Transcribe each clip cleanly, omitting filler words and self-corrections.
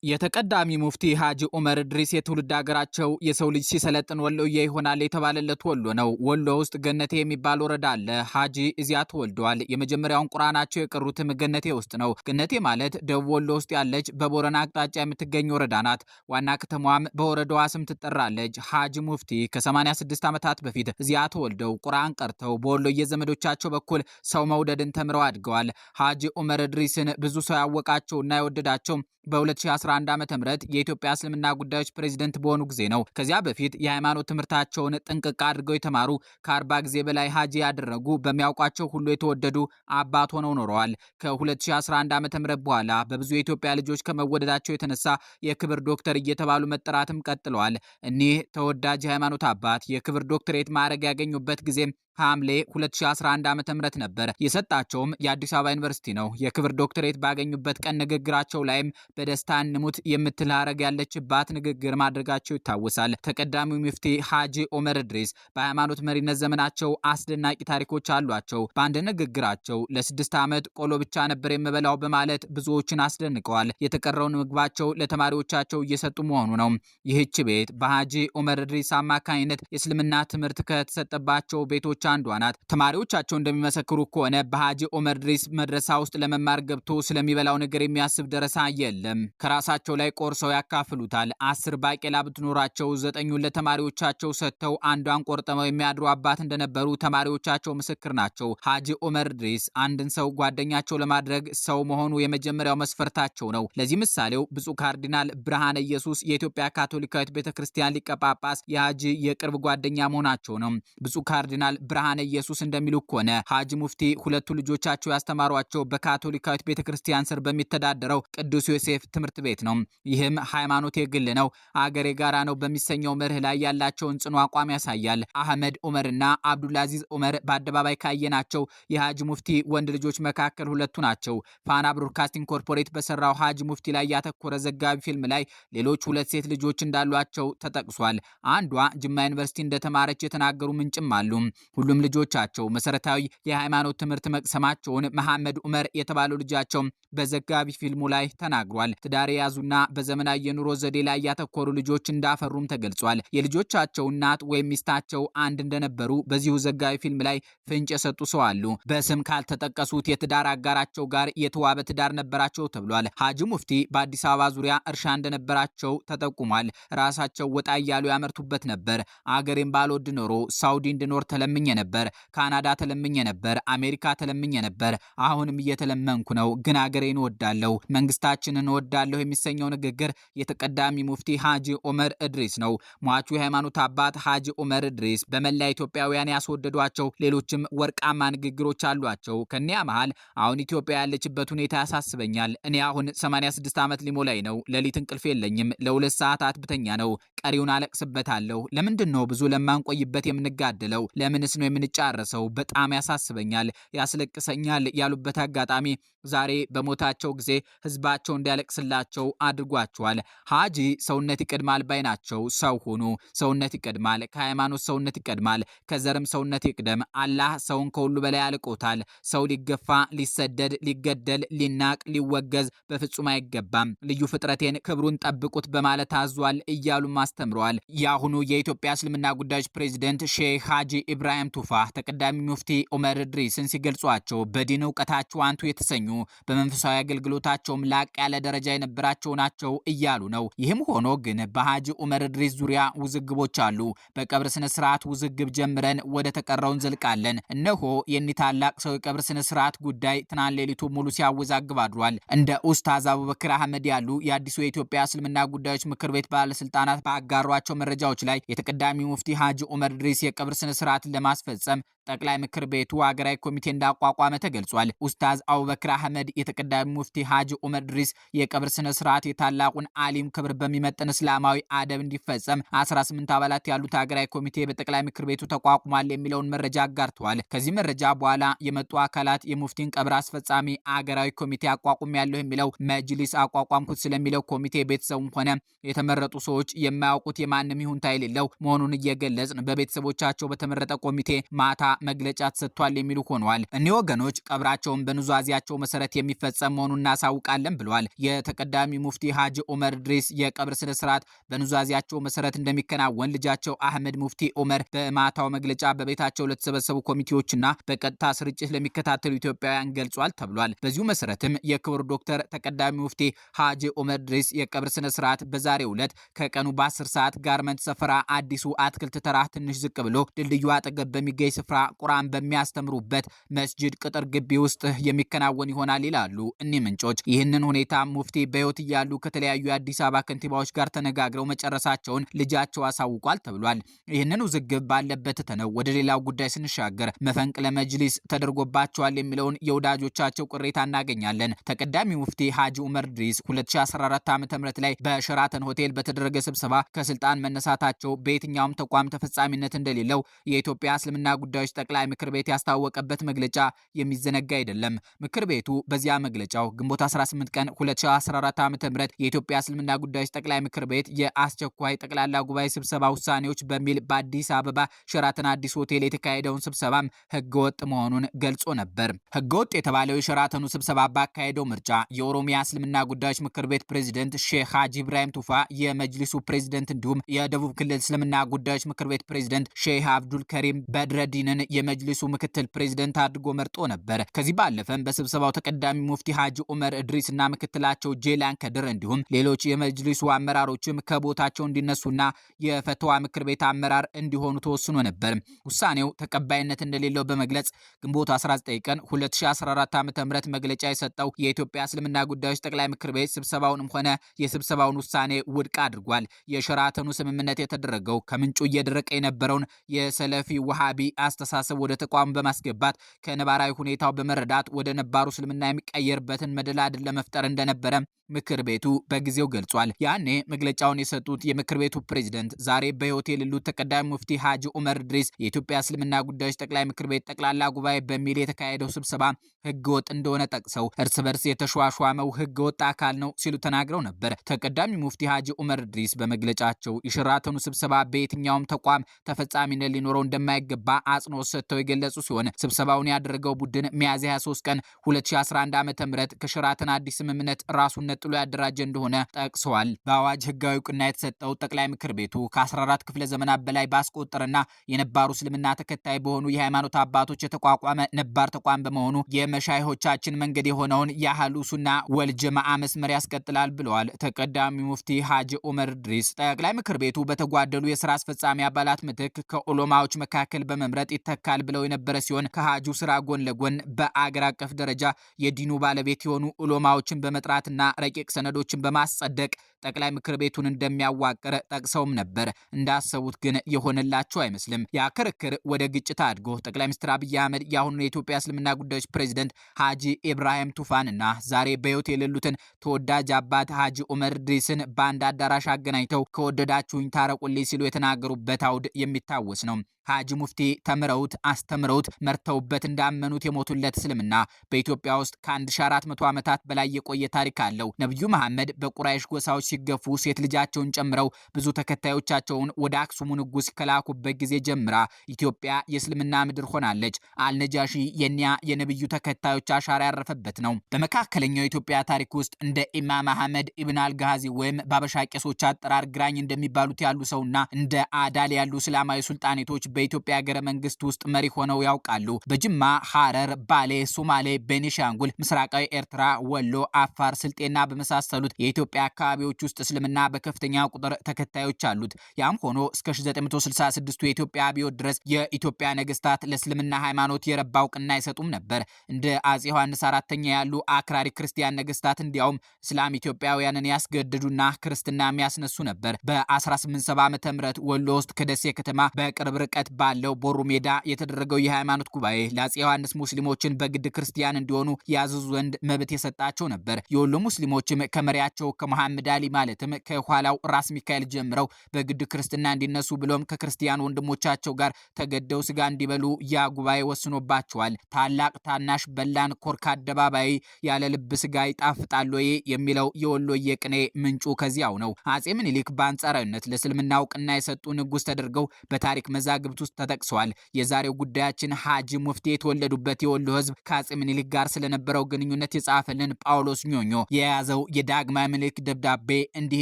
የተቀዳሚ ሙፍቲ ሀጂ ዑመር እድሪስ የትውልድ ሀገራቸው የሰው ልጅ ሲሰለጥን ወሎዬ ይሆናል የተባለለት ወሎ ነው። ወሎ ውስጥ ገነቴ የሚባል ወረዳ አለ። ሀጂ እዚያ ተወልደዋል። የመጀመሪያውን ቁርአናቸው የቀሩትም ገነቴ ውስጥ ነው። ገነቴ ማለት ደቡብ ወሎ ውስጥ ያለች በቦረና አቅጣጫ የምትገኝ ወረዳ ናት። ዋና ከተማዋም በወረዳዋ ስም ትጠራለች። ሀጂ ሙፍቲ ከ86 ዓመታት በፊት እዚያ ተወልደው ቁርአን ቀርተው በወሎዬ ዘመዶቻቸው በኩል ሰው መውደድን ተምረው አድገዋል። ሀጂ ዑመር እድሪስን ብዙ ሰው ያወቃቸውና የወደዳቸው በ2011 ዓ.ም የኢትዮጵያ እስልምና ጉዳዮች ፕሬዝዳንት በሆኑ ጊዜ ነው። ከዚያ በፊት የሃይማኖት ትምህርታቸውን ጥንቅቅ አድርገው የተማሩ ከ40 ጊዜ በላይ ሀጂ ያደረጉ በሚያውቋቸው ሁሉ የተወደዱ አባት ሆነው ኖረዋል። ከ2011 ዓ.ም በኋላ በብዙ የኢትዮጵያ ልጆች ከመወደዳቸው የተነሳ የክብር ዶክተር እየተባሉ መጠራትም ቀጥለዋል። እኒህ ተወዳጅ የሃይማኖት አባት የክብር ዶክተሬት ማዕረግ ያገኙበት ጊዜ ሐምሌ 2011 ዓ.ም ነበር። የሰጣቸውም የአዲስ አበባ ዩኒቨርሲቲ ነው። የክብር ዶክተሬት ባገኙበት ቀን ንግግራቸው ላይም በደስታ እንሙት የምትል ሐረግ ያለችባት ንግግር ማድረጋቸው ይታወሳል። ተቀዳሚው ሙፍቲ ሀጂ ዑመር እድሪስ በሃይማኖት መሪነት ዘመናቸው አስደናቂ ታሪኮች አሏቸው። በአንድ ንግግራቸው ለ6 ዓመት ቆሎ ብቻ ነበር የምበላው በማለት ብዙዎችን አስደንቀዋል። የተቀረውን ምግባቸው ለተማሪዎቻቸው እየሰጡ መሆኑ ነው። ይህች ቤት በሀጂ ዑመር እድሪስ አማካኝነት የእስልምና ትምህርት ከተሰጠባቸው ቤቶች አንዷ ናት። ተማሪዎቻቸው እንደሚመሰክሩ ከሆነ በሀጂ ዑመር እድሪስ መድረሳ ውስጥ ለመማር ገብቶ ስለሚበላው ነገር የሚያስብ ደረሳ የለም። ከራሳቸው ላይ ቆርሰው ያካፍሉታል። 10 ባቄላ ብትኖራቸው 9ኙን ለተማሪዎቻቸው ሰጥተው አንዷን ቆርጠመው የሚያድሩ አባት እንደነበሩ ተማሪዎቻቸው ምስክር ናቸው። ሀጂ ዑመር እድሪስ አንድን ሰው ጓደኛቸው ለማድረግ ሰው መሆኑ የመጀመሪያው መስፈርታቸው ነው። ለዚህ ምሳሌው ብፁዕ ካርዲናል ብርሃነ ኢየሱስ የኢትዮጵያ ካቶሊካዊት ቤተክርስቲያን ሊቀ ጳጳስ የሀጂ የቅርብ ጓደኛ መሆናቸው ነው። ብፁዕ ካርዲናል ብርሃነ ኢየሱስ እንደሚሉ ከሆነ ሀጂ ሙፍቲ ሁለቱ ልጆቻቸው ያስተማሯቸው በካቶሊካዊት ቤተክርስቲያን ስር በሚተዳደረው ቅዱስ ዮሴፍ ትምህርት ቤት ነው። ይህም ሃይማኖት የግል ነው፣ አገር የጋራ ነው በሚሰኘው መርህ ላይ ያላቸውን ጽኑ አቋም ያሳያል። አህመድ ዑመርና አብዱልአዚዝ ዑመር በአደባባይ ካየናቸው የሀጂ ሙፍቲ ወንድ ልጆች መካከል ሁለቱ ናቸው። ፋና ብሮድካስቲንግ ኮርፖሬት በሰራው ሀጂ ሙፍቲ ላይ ያተኮረ ዘጋቢ ፊልም ላይ ሌሎች 2 ሴት ልጆች እንዳሏቸው ተጠቅሷል። አንዷ ጅማ ዩኒቨርሲቲ እንደተማረች የተናገሩ ምንጭም አሉ። ሁሉም ልጆቻቸው መሰረታዊ የሃይማኖት ትምህርት መቅሰማቸውን መሐመድ ዑመር የተባለው ልጃቸው በዘጋቢ ፊልሙ ላይ ተናግሯል። ትዳር የያዙና በዘመናዊ የኑሮ ዘዴ ላይ ያተኮሩ ልጆች እንዳፈሩም ተገልጿል። የልጆቻቸው እናት ወይም ሚስታቸው አንድ እንደነበሩ በዚሁ ዘጋቢ ፊልም ላይ ፍንጭ የሰጡ ሰው አሉ። በስም ካልተጠቀሱት የትዳር አጋራቸው ጋር የተዋበ ትዳር ነበራቸው ተብሏል። ሀጂ ሙፍቲ በአዲስ አበባ ዙሪያ እርሻ እንደነበራቸው ተጠቁሟል። ራሳቸው ወጣ እያሉ ያመርቱበት ነበር። አገሬን ባልወድ ኖሮ ሳውዲ እንድኖር ተለምኜ ነበር፣ ካናዳ ተለምኜ ነበር፣ አሜሪካ ተለምኜ ነበር፣ አሁንም እየተለመንኩ ነው፣ ግን አገሬን እወዳለሁ፣ መንግስታችንን እወዳለሁ የሚሰኘው ንግግር የተቀዳሚ ሙፍቲ ሀጂ ዑመር እድሪስ ነው። ሟቹ የሃይማኖት አባት ሀጂ ዑመር እድሪስ በመላ ኢትዮጵያውያን ያስወደዷቸው ሌሎችም ወርቃማ ንግግሮች አሏቸው። ከኒያ መሃል አሁን ኢትዮጵያ ያለችበት ሁኔታ ያሳስበኛል። እኔ አሁን 86 ዓመት ሊሞላኝ ነው። ሌሊት እንቅልፍ የለኝም። ለ2 ሰዓታት ብተኛ ነው፣ ቀሪውን አለቅስበታለሁ። ለምንድን ነው ብዙ ለማንቆይበት የምንጋደለው? ለምንስ ነው የምንጫረሰው? በጣም ያሳስበኛል፣ ያስለቅሰኛል ያሉበት አጋጣሚ ዛሬ በሞታቸው ጊዜ ህዝባቸው እንዲያለቅስላቸው አድርጓቸዋል። ሀጂ ሰውነት ይቀድማል ባይ ናቸው። ሰው ሁኑ፣ ሰውነት ይቀድማል፣ ከሃይማኖት ሰውነት ይቀድማል፣ ከዘርም ሰውነት ይቅደም። አላህ ሰውን ከሁሉ በላይ አልቆታል። ሰው ሊገፋ፣ ሊሰደድ፣ ሊገደል፣ ሊናቅ፣ ሊወገዝ በፍጹም አይገባም። ልዩ ፍጥረቴን ክብሩን ጠብቁት በማለት አዟል እያሉም አስተምረዋል። የአሁኑ የኢትዮጵያ እስልምና ጉዳዮች ፕሬዝዳንት ሼህ ሀጂ ኢብራሂም ቱፋ ተቀዳሚ ሙፍቲ ዑመር እድሪስን ሲገልጿቸው በዲን እውቀታቸው አንቱ የተሰኙ በመንፈሳዊ አገልግሎታቸውም ላቅ ያለ ደረጃ የነበራቸው ናቸው እያሉ ነው። ይህም ሆኖ ግን በሀጂ ዑመር እድሪስ ዙሪያ ውዝግቦች አሉ። በቀብር ስነ ስርዓት ውዝግብ ጀምረን ወደ ተቀረው እንዘልቃለን። እነሆ የኒ ታላቅ ሰው የቀብር ስነ ስርዓት ጉዳይ ትናንት ሌሊቱ ሙሉ ሲያወዛግብ አድሯል። እንደ ኡስታዝ አቡበክር አህመድ ያሉ የአዲሱ የኢትዮጵያ እስልምና ጉዳዮች ምክር ቤት ባለስልጣናት ባጋሯቸው መረጃዎች ላይ የተቀዳሚ ሙፍቲ ሀጂ ዑመር እድሪስ የቀብር ስነ ስርዓትን ለማስፈጸም ጠቅላይ ምክር ቤቱ ሀገራዊ ኮሚቴ እንዳቋቋመ ተገልጿል። ኡስታዝ አቡበክር አህመድ የተቀዳሚ ሙፍቲ ሀጂ ዑመር እድሪስ የቀብር ስነ ስርዓት የታላቁን አሊም ክብር በሚመጥን እስላማዊ አደብ እንዲፈጸም 18 አባላት ያሉት ሀገራዊ ኮሚቴ በጠቅላይ ምክር ቤቱ ተቋቁሟል የሚለውን መረጃ አጋርተዋል። ከዚህ መረጃ በኋላ የመጡ አካላት የሙፍቲን ቀብር አስፈጻሚ ሀገራዊ ኮሚቴ አቋቁም ያለው የሚለው መጅሊስ አቋቋምኩት ስለሚለው ኮሚቴ ቤተሰቡም ሆነ የተመረጡ ሰዎች የማያውቁት የማንም ይሁንታ የሌለው መሆኑን እየገለጽን በቤተሰቦቻቸው በተመረጠ ኮሚቴ ማታ መግለጫ ተሰጥቷል የሚሉ ሆነዋል። እኒህ ወገኖች ቀብራቸውን በኑዛዜያቸው መሰረት የሚፈጸም መሆኑን እናሳውቃለን ብለዋል። የተቀዳሚ ሙፍቲ ሀጂ ዑመር ድሪስ የቀብር ስነ ስርዓት በኑዛዜያቸው መሰረት እንደሚከናወን ልጃቸው አህመድ ሙፍቲ ዑመር በማታው መግለጫ በቤታቸው ለተሰበሰቡ ኮሚቴዎችና በቀጥታ ስርጭት ለሚከታተሉ ኢትዮጵያውያን ገልጿል ተብሏል። በዚሁ መሰረትም የክቡር ዶክተር ተቀዳሚ ሙፍቲ ሀጂ ዑመር ድሪስ የቀብር ስነ ስርዓት በዛሬው ዕለት ከቀኑ በ10 ሰዓት ጋርመንት ሰፈራ አዲሱ አትክልት ተራ ትንሽ ዝቅ ብሎ ድልድዩ አጠገብ በሚገኝ ስፍራ ቁርአን በሚያስተምሩበት መስጂድ ቅጥር ግቢ ውስጥ የሚከናወን ይሆናል ይላሉ እኒህ ምንጮች። ይህንን ሁኔታ ሙፍቲ በሕይወት እያሉ ከተለያዩ የአዲስ አበባ ከንቲባዎች ጋር ተነጋግረው መጨረሳቸውን ልጃቸው አሳውቋል ተብሏል። ይህንን ውዝግብ ባለበት ተነው ወደ ሌላው ጉዳይ ስንሻገር መፈንቅለ መጅሊስ ተደርጎባቸዋል የሚለውን የወዳጆቻቸው ቅሬታ እናገኛለን። ተቀዳሚ ሙፍቲ ሀጂ ዑመር ድሪስ 2014 ዓ.ም ላይ በሸራተን ሆቴል በተደረገ ስብሰባ ከስልጣን መነሳታቸው በየትኛውም ተቋም ተፈጻሚነት እንደሌለው የኢትዮጵያ እስልምና ጉዳዮች ጠቅላይ ምክር ቤት ያስታወቀበት መግለጫ የሚዘነጋ አይደለም። ምክር ቤቱ በዚያ መግለጫው ግንቦት 18 ቀን 2014 ዓ.ም የኢትዮጵያ እስልምና ጉዳዮች ጠቅላይ ምክር ቤት የአስቸኳይ ጠቅላላ ጉባኤ ስብሰባ ውሳኔዎች በሚል በአዲስ አበባ ሸራተን አዲስ ሆቴል የተካሄደውን ስብሰባም ህገወጥ መሆኑን ገልጾ ነበር። ህገወጥ የተባለው የሸራተኑ ስብሰባ ባካሄደው ምርጫ የኦሮሚያ እስልምና ጉዳዮች ምክር ቤት ፕሬዝዳንት ሼክ ሀጂ ኢብራሂም ቱፋ የመጅሊሱ ፕሬዝዳንት እንዲሁም የደቡብ ክልል እስልምና ጉዳዮች ምክር ቤት ፕሬዝዳንት ሼህ አብዱል ከሪም በድረዲንን የመጅሊሱ ምክትል ፕሬዝዳንት አድርጎ መርጦ ነበር። ከዚህ ባለፈም በስብሰባው ተቀዳሚ ሙፍቲ ሀጂ ዑመር ድሪስ እና ምክትላቸው ጄላን ከድር እንዲሁም ሌሎች የመጅሊሱ አመራሮችም ከቦታቸው እንዲነሱና የፈተዋ ምክር ቤት አመራር እንዲሆኑ ተወስኖ ነበር። ውሳኔው ተቀባይነት እንደሌለው በመግለጽ ግንቦት 19 ቀን 2014 ዓ.ም መግለጫ የሰጠው የኢትዮጵያ እስልምና ጉዳዮች ጠቅላይ ምክር ቤት ስብሰባውንም ሆነ የስብሰባውን ውሳኔ ውድቅ አድርጓል። የሸራተኑ ስምምነት የተደረገው ከምንጩ እየደረቀ የነበረውን የሰለፊ ወሃቢ አስተሳሰብ ወደ ተቋሙ በማስገባት ከነባራዊ ሁኔታው በመረዳት ወደ ነባሩ እስልምና የሚቀየርበትን መደላድል ለመፍጠር እንደነበረ ምክር ቤቱ በጊዜው ገልጿል። ያኔ መግለጫውን የሰጡት የምክር ቤቱ ፕሬዝዳንት ዛሬ በሕይወት የሌሉት ተቀዳሚ ሙፍቲ ሀጂ ዑመር ድሪስ የኢትዮጵያ እስልምና ጉዳዮች ጠቅላይ ምክር ቤት ጠቅላላ ጉባኤ በሚል የተካሄደው ስብሰባ ህገወጥ እንደሆነ ጠቅሰው እርስ በርስ የተሿሿመው ህገወጥ አካል ነው ሲሉ ተናግረው ነበር። ተቀዳሚ ሙፍቲ ሀጂ ዑመር ድሪስ በመግለጫቸው የሸራተኑ ስብሰባ በየትኛውም ተቋም ተፈጻሚነት ሊኖረው እንደማይገባ አጽንኦት ሰጥተው የገለጹ ሲሆን ስብሰባውን ያደረገው ቡድን ሚያዝያ 23 ቀን 2011 ዓ.ም ከሸራተን አዲስ ስምምነት ራሱን ነጥሎ ያደራጀ እንደሆነ ጠቅሰዋል። በአዋጅ ህጋዊ እውቅና የተሰጠው ጠቅላይ ምክር ቤቱ ከ14 ክፍለ ዘመናት በላይ ባስቆጠረና የነባሩ እስልምና ተከታይ በሆኑ የሃይማኖት አባቶች የተቋቋመ ነባር ተቋም በመሆኑ የመሻይሆቻችን መንገድ የሆነውን የአህሉ ሱና ወል ጀማዓ መስመር ያስቀጥላል ብለዋል ተቀዳሚ ሙፍቲ ሀጂ ዑመር ድሪስ። ጠቅላይ ምክር ቤቱ በተጓደሉ የስራ አስፈጻሚ አባላት ምትክ ከዑለማዎች መካከል በመምረጥ ይተካል ብለው የነበረ ሲሆን ከሀጁ ስራ ጎን ለጎን በአገር አቀፍ ደረጃ የዲኑ ባለቤት የሆኑ ዑለማዎችን በመጥራትና ረቂቅ ሰነዶችን በማስጸደቅ ጠቅላይ ምክር ቤቱን እንደሚያዋቅር ጠቅሰውም ነበር። እንዳሰቡት ግን የሆነላቸው አይመስልም። ያ ክርክር ወደ ግጭት አድጎ ጠቅላይ ሚኒስትር አብይ አህመድ የአሁኑን የኢትዮጵያ እስልምና ጉዳዮች ፕሬዝዳንት ሀጂ ኢብራሂም ቱፋንና ዛሬ በሕይወት የሌሉትን ተወዳጅ አባት ሀጂ ዑመር ድሪስን በአንድ አዳራሽ አገናኝተው ከወደዳችሁኝ ታረቁልኝ ሲሉ የተናገሩበት አውድ የሚታወስ ነው። ሀጂ ሙፍቲ ተምረውት አስተምረውት መርተውበት እንዳመኑት የሞቱለት እስልምና በኢትዮጵያ ውስጥ ከ1400 ዓመታት በላይ የቆየ ታሪክ አለው። ነብዩ መሐመድ በቁራይሽ ጎሳዎች ሲገፉ ሴት ልጃቸውን ጨምረው ብዙ ተከታዮቻቸውን ወደ አክሱሙ ንጉስ ከላኩበት ጊዜ ጀምራ ኢትዮጵያ የእስልምና ምድር ሆናለች። አልነጃሺ የኒያ የነብዩ ተከታዮች አሻራ ያረፈበት ነው። በመካከለኛው ኢትዮጵያ ታሪክ ውስጥ እንደ ኢማም አህመድ ኢብን አልጋዚ ወይም ባበሻ ቄሶች አጠራር ግራኝ እንደሚባሉት ያሉ ሰውና እንደ አዳል ያሉ እስላማዊ ሱልጣኔቶች በኢትዮጵያ ሀገረ መንግስት ውስጥ መሪ ሆነው ያውቃሉ። በጅማ፣ ሐረር፣ ባሌ፣ ሶማሌ፣ ቤኒሻንጉል፣ ምስራቃዊ ኤርትራ፣ ወሎ፣ አፋር፣ ስልጤና በመሳሰሉት የኢትዮጵያ አካባቢዎች ውስጥ እስልምና በከፍተኛ ቁጥር ተከታዮች አሉት። ያም ሆኖ እስከ 1966 የኢትዮጵያ አብዮት ድረስ የኢትዮጵያ ነገስታት ለእስልምና ሃይማኖት የረባ እውቅና አይሰጡም ነበር። እንደ አጼ ዮሐንስ አራተኛ ያሉ አክራሪ ክርስቲያን ነገስታት እንዲያውም እስላም ኢትዮጵያውያንን ያስገድዱና ክርስትና የሚያስነሱ ነበር። በ1870 ዓ.ም ወሎ ውስጥ ከደሴ ከተማ በቅርብ ርቀት ባለው ቦሩ ሜዳ የተደረገው የሃይማኖት ጉባኤ ለአጼ ዮሐንስ ሙስሊሞችን በግድ ክርስቲያን እንዲሆኑ ያዘዙ ዘንድ መብት የሰጣቸው ነበር። የወሎ ሙስሊሞችም ከመሪያቸው ከመሐመድ አሊ ማለትም ከኋላው ራስ ሚካኤል ጀምረው በግድ ክርስትና እንዲነሱ ብሎም ከክርስቲያን ወንድሞቻቸው ጋር ተገደው ስጋ እንዲበሉ ያ ጉባኤ ወስኖባቸዋል። ታላቅ ታናሽ በላን ኮርካ አደባባይ ያለ ልብ ስጋ ይጣፍጣል ወይ የሚለው የወሎዬ ቅኔ ምንጩ ከዚያው ነው። አጼ ምኒልክ በአንጻራዊነት ለእስልምና እውቅና የሰጡ ንጉስ ተደርገው በታሪክ መዛግብት መዛግብት ውስጥ ተጠቅሷል። የዛሬው ጉዳያችን ሀጂ ሙፍቲ የተወለዱበት የወሎ ህዝብ ከአጼ ምኒልክ ጋር ስለነበረው ግንኙነት የጻፈልን ጳውሎስ ኞኞ የያዘው የዳግማዊ ምኒልክ ደብዳቤ እንዲህ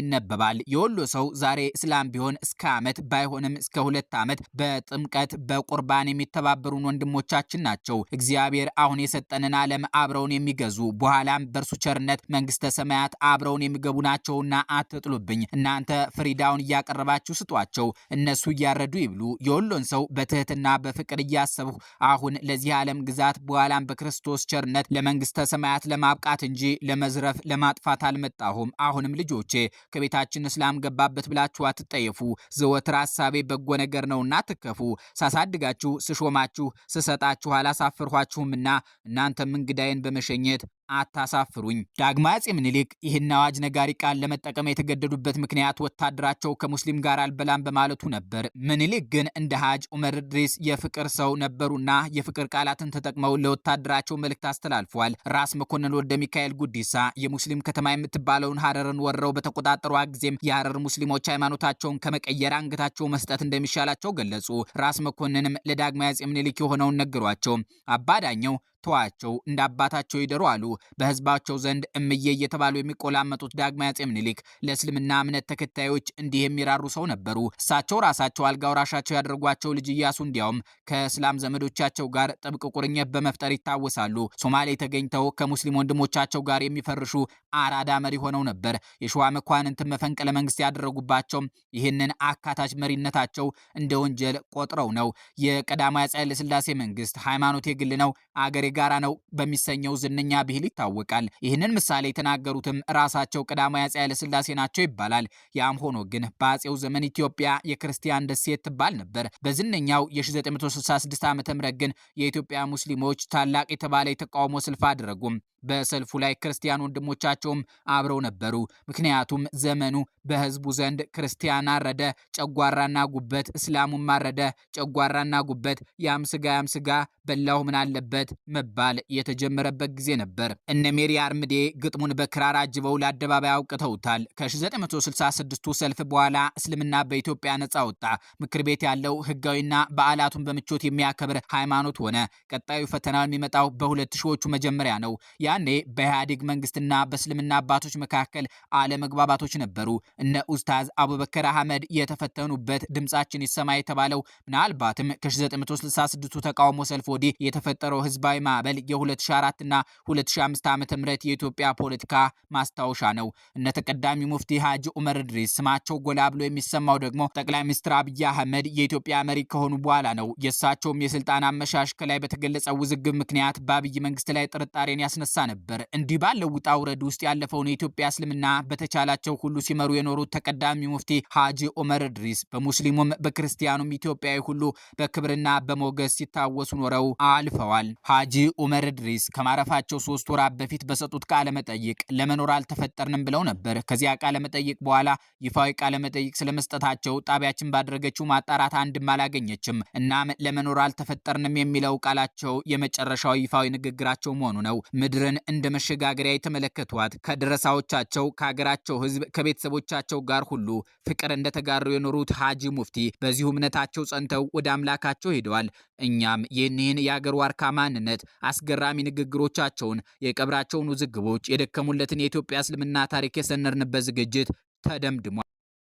ይነበባል። የወሎ ሰው ዛሬ እስላም ቢሆን እስከ ዓመት ባይሆንም እስከ 2 ዓመት በጥምቀት በቁርባን የሚተባበሩን ወንድሞቻችን ናቸው። እግዚአብሔር አሁን የሰጠንን ዓለም አብረውን የሚገዙ በኋላም በእርሱ ቸርነት መንግስተ ሰማያት አብረውን የሚገቡ ናቸውና አትጥሉብኝ። እናንተ ፍሪዳውን እያቀረባችሁ ስጧቸው፣ እነሱ እያረዱ ይብሉ። የወሎን ሰው በትህትና በፍቅር እያሰብሁ አሁን ለዚህ ዓለም ግዛት በኋላም በክርስቶስ ቸርነት ለመንግስተ ሰማያት ለማብቃት እንጂ ለመዝረፍ ለማጥፋት አልመጣሁም። አሁንም ልጆቼ ከቤታችን እስላም ገባበት ብላችሁ አትጠየፉ። ዘወትር ሐሳቤ በጎ ነገር ነውና አትከፉ። ሳሳድጋችሁ ስሾማችሁ ስሰጣችሁ አላሳፍርኋችሁምና እናንተም እንግዳዬን በመሸኘት አታሳፍሩኝ። ዳግማዊ አጼ ምኒልክ ይህን አዋጅ ነጋሪ ቃል ለመጠቀም የተገደዱበት ምክንያት ወታደራቸው ከሙስሊም ጋር አልበላም በማለቱ ነበር። ምኒልክ ግን እንደ ሀጅ ዑመር ድሪስ የፍቅር ሰው ነበሩና የፍቅር ቃላትን ተጠቅመው ለወታደራቸው መልእክት አስተላልፏል። ራስ መኮንን ወልደ ሚካኤል ጉዲሳ የሙስሊም ከተማ የምትባለውን ሀረርን ወረው በተቆጣጠሯ ጊዜም የሀረር ሙስሊሞች ሃይማኖታቸውን ከመቀየር አንገታቸው መስጠት እንደሚሻላቸው ገለጹ። ራስ መኮንንም ለዳግማዊ አጼ ምኒልክ የሆነውን ነገሯቸው። አባዳኘው ተዋቸው እንደ አባታቸው ይደሩ አሉ። በህዝባቸው ዘንድ እምዬ እየተባሉ የሚቆላመጡት ዳግማዊ አጼ ምኒልክ ለእስልምና እምነት ተከታዮች እንዲህ የሚራሩ ሰው ነበሩ። እሳቸው ራሳቸው አልጋ ወራሻቸው ያደረጓቸው ልጅ ኢያሱ እንዲያውም ከእስላም ዘመዶቻቸው ጋር ጥብቅ ቁርኝት በመፍጠር ይታወሳሉ። ሶማሌ ተገኝተው ከሙስሊም ወንድሞቻቸው ጋር የሚፈርሹ አራዳ መሪ ሆነው ነበር። የሸዋ መኳንንትን መፈንቅለ መንግስት ያደረጉባቸው ይህንን አካታች መሪነታቸው እንደ ወንጀል ቆጥረው ነው። የቀዳማዊ አፄ ኃይለ ሥላሴ መንግስት ሃይማኖት የግል ነው አገር ጋራ ነው በሚሰኘው ዝነኛ ብሂል ይታወቃል። ይህንን ምሳሌ የተናገሩትም ራሳቸው ቀዳማዊ አፄ ኃይለ ሥላሴ ናቸው ይባላል። ያም ሆኖ ግን በአፄው ዘመን ኢትዮጵያ የክርስቲያን ደሴት ትባል ነበር። በዝነኛው የ1966 ዓ.ም ግን የኢትዮጵያ ሙስሊሞች ታላቅ የተባለ የተቃውሞ ሰልፍ አደረጉም። በሰልፉ ላይ ክርስቲያን ወንድሞቻቸውም አብረው ነበሩ። ምክንያቱም ዘመኑ በህዝቡ ዘንድ ክርስቲያን አረደ ጨጓራና ጉበት፣ እስላሙም አረደ ጨጓራና ጉበት፣ ያም ስጋ በላው ምን አለበት መባል የተጀመረበት ጊዜ ነበር። እነ ሜሪ አርምዴ ግጥሙን በክራር አጅበው ለአደባባይ አውቅተውታል። ከ1966ቱ ሰልፍ በኋላ እስልምና በኢትዮጵያ ነጻ ወጣ። ምክር ቤት ያለው ህጋዊና በዓላቱን በምቾት የሚያከብር ሃይማኖት ሆነ። ቀጣዩ ፈተናው የሚመጣው በ2000ዎቹ መጀመሪያ ነው። ያኔ በኢህአዴግ መንግስትና በእስልምና አባቶች መካከል አለመግባባቶች ነበሩ። እነ ኡስታዝ አቡበከር አህመድ የተፈተኑበት ድምጻችን ይሰማ የተባለው ምናልባትም ከ1966ቱ ተቃውሞ ሰልፍ ወዲህ የተፈጠረው ህዝባዊ ማዕበል የ2004 እና 2005 ዓ.ም የኢትዮጵያ ፖለቲካ ማስታወሻ ነው። እነ ተቀዳሚ ሙፍቲ ሀጂ ዑመር ድሪስ ስማቸው ጎላ ብሎ የሚሰማው ደግሞ ጠቅላይ ሚኒስትር አብይ አህመድ የኢትዮጵያ መሪ ከሆኑ በኋላ ነው። የእሳቸውም የስልጣን አመሻሽ ከላይ በተገለጸው ውዝግብ ምክንያት በአብይ መንግስት ላይ ጥርጣሬን ያስነሳ ነበር። እንዲህ ባለው ውጣ ውረድ ውስጥ ያለፈውን የኢትዮጵያ እስልምና በተቻላቸው ሁሉ ሲመሩ የኖሩት ተቀዳሚ ሙፍቲ ሀጂ ዑመር ድሪስ በሙስሊሙም በክርስቲያኑም ኢትዮጵያዊ ሁሉ በክብርና በሞገስ ሲታወሱ ኖረው አልፈዋል። ሀጂ ዑመር ድሪስ ከማረፋቸው 3 ወራት በፊት በሰጡት ቃለ መጠይቅ ለመኖር አልተፈጠርንም ብለው ነበር። ከዚያ ቃለ መጠይቅ በኋላ ይፋዊ ቃለ መጠይቅ ስለመስጠታቸው ጣቢያችን ባደረገችው ማጣራት አንድም አላገኘችም። እናም ለመኖር አልተፈጠርንም የሚለው ቃላቸው የመጨረሻው ይፋዊ ንግግራቸው መሆኑ ነው። ምድርን እንደ መሸጋገሪያ የተመለከቷት ከደረሳዎቻቸው ከሀገራቸው ህዝብ ከቤተሰቦቻቸው ጋር ሁሉ ፍቅር እንደተጋሩ የኖሩት ሀጂ ሙፍቲ በዚሁ እምነታቸው ጸንተው ወደ አምላካቸው ሄደዋል። እኛም ይህንን የአገር ዋርካ ማንነት አስገራሚ ንግግሮቻቸውን፣ የቀብራቸውን ውዝግቦች፣ የደከሙለትን የኢትዮጵያ እስልምና ታሪክ የሰነርንበት ዝግጅት ተደምድሟል።